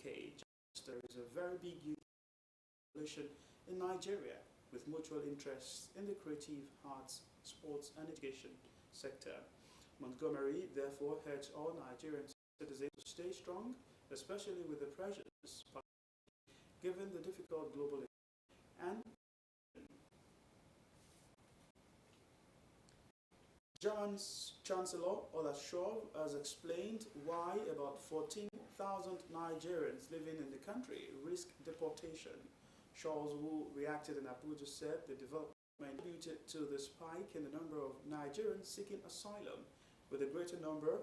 decade. There is a very big youth population in Nigeria with mutual interests in the creative arts, sports and education sector. Montgomery therefore urged all Nigerian citizens to stay strong, especially with the pressures given the difficult global and German's Chancellor Osrc has explained why about 14,000 Nigerians living in the country risk deportation. Charles, who reacted in Abuja, said the development contributed to the spike in the number of Nigerians seeking asylum, with a greater number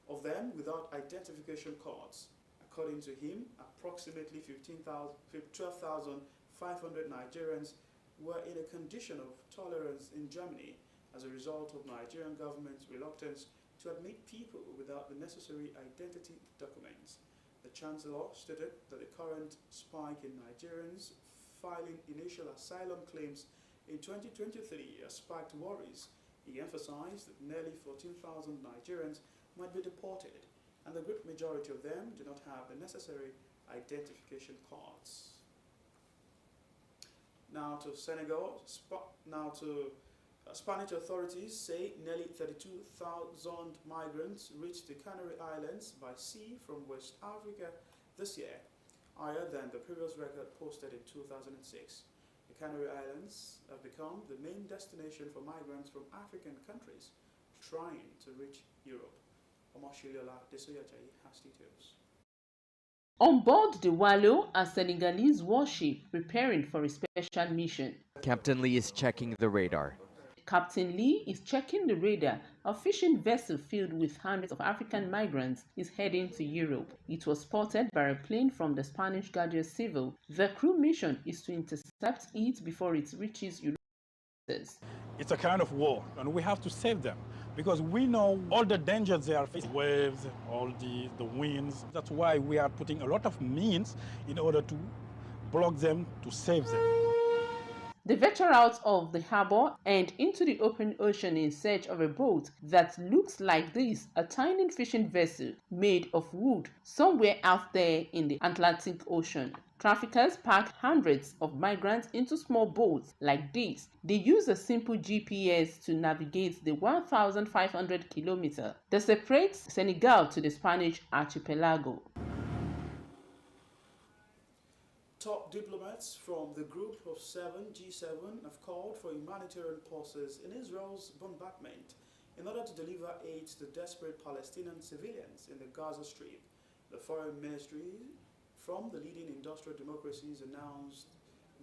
of them without identification cards. According to him, approximately 12,500 Nigerians were in a condition of tolerance in Germany as a result of Nigerian government's reluctance to admit people without the necessary identity documents. The Chancellor stated that the current spike in Nigerians filing initial asylum claims in 2023 has sparked worries. He emphasized that nearly 14,000 Nigerians might be deported, and the great majority of them do not have the necessary identification cards. Now to Senegal. Spanish authorities say nearly 32,000 migrants reached the Canary Islands by sea from West Africa this year, higher than the previous record posted in 2006. The Canary Islands have become the main destination for migrants from African countries trying to reach Europe. Omoshiliola Desoyajayi has details. On board the Wallo, a Senegalese warship preparing for a special mission. Captain Lee is checking the radar. Captain Lee is checking the radar. A fishing vessel filled with hundreds of African migrants is heading to Europe. It was spotted by a plane from the Spanish Guardia Civil. The crew mission is to intercept it before it reaches Europe. It's a kind of war, and we have to save them because we know all the dangers they are facing, waves, all the winds. That's why we are putting a lot of means in order to block them, to save them. They venture out of the harbor and into the open ocean in search of a boat that looks like this, a tiny fishing vessel made of wood somewhere out there in the Atlantic Ocean. Traffickers pack hundreds of migrants into small boats like this. They use a simple GPS to navigate the 1,500 kilometers that separates Senegal to the Spanish archipelago. Top diplomats from the Group of Seven, G7, have called for humanitarian pauses in Israel's bombardment in order to deliver aid to desperate Palestinian civilians in the Gaza Strip. The foreign ministry from the leading industrial democracies announced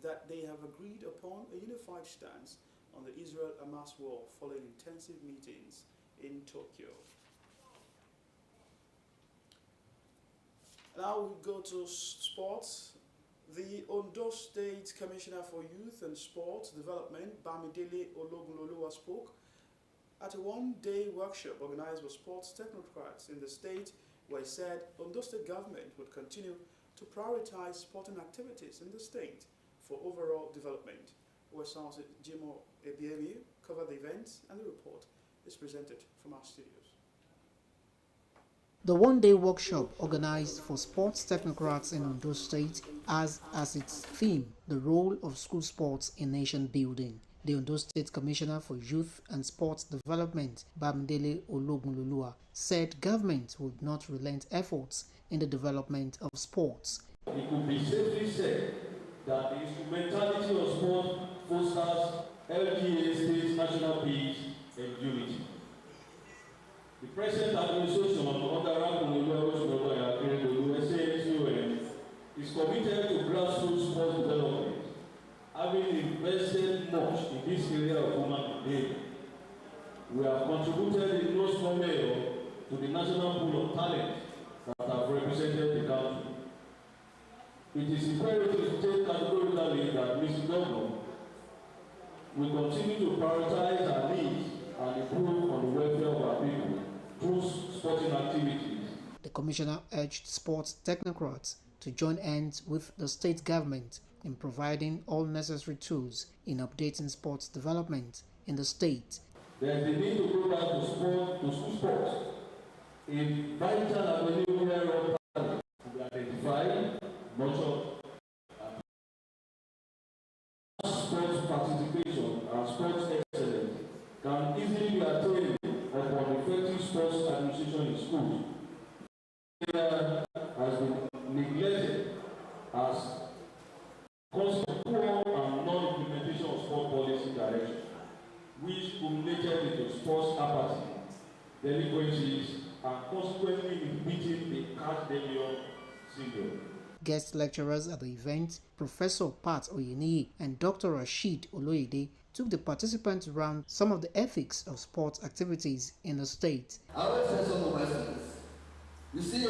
that they have agreed upon a unified stance on the Israel-Hamas war following intensive meetings in Tokyo. Now we go to sports. The Ondo State Commissioner for Youth and Sports Development, Bamidele Ologunloluwa, spoke at a one-day workshop organized by sports technocrats in the state, where he said Ondo State government would continue to prioritize sporting activities in the state for overall development. Osrc Jimo Ebiemi covered the events, and the report is presented from our studios. The one-day workshop organized for sports technocrats in Ondo State has as its theme the role of school sports in nation building. The Ondo State Commissioner for Youth and Sports Development, Bamidele Ologunloluwa, said government would not relent efforts in the development of sports. It could be safely said that the instrumentality of sport fosters LGA state national peace and unity. The present administration of is committed to grassroots sports development, having invested much in this area of human behavior. We have contributed in no small measure to the national pool of talent that have represented the country. It is imperative to state categorically that Mr. Governor will continue to prioritize our needs and improve on the welfare of our people through sporting activities. The commissioner urged sports technocrats to join hands with the state government in providing all necessary tools in updating sports development in the state. There is the need to go back to school sports, a vital avenue where all talent will be identified. heart failure syndrome. Guest lecturers at the event, Professor Pat Oyeniyi and Dr. Rashid Oloyede, took the participants around some of the ethics of sports activities in the state. I always tell some of my students, you see a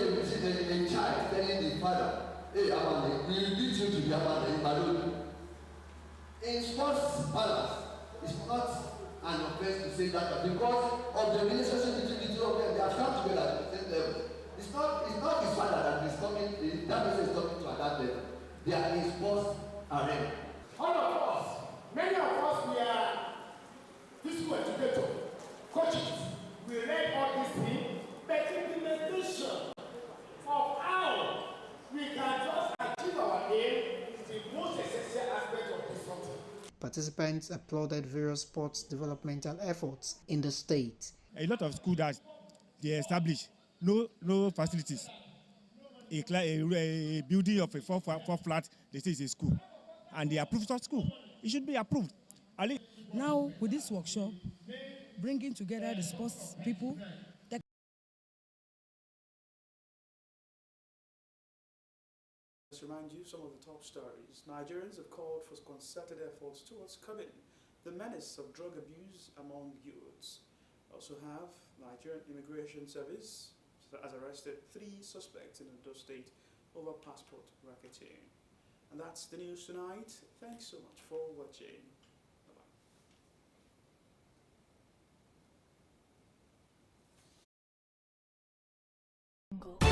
child telling the father, hey, Amanda, we will beat you to the Amanda in Badoo. In sports balance, it's not an offense to say that because of the relationship between the two of them, they have come together at the same level. It's not his father that is coming, that person is talking to at that level. They are in sports arena. All of us, many of us, we are physical educators, coaches. We read all these things, but implementation of how we can just achieve our aim is the most essential aspect of this something. Participants applauded various sports developmental efforts in the state. A lot of schools that they establish no facilities. A building of a four flat, they say it's a school, and they approve such school. It should be approved. Now, with this workshop, bringing together the sports people. Let's remind you some of the top stories. Nigerians have called for concerted efforts towards curbing the menace of drug abuse among youths. Also have Nigerian Immigration Service has arrested 3 suspects in Ondo State over passport racketeering. And that's the news tonight. Thanks so much for watching. Bye-bye.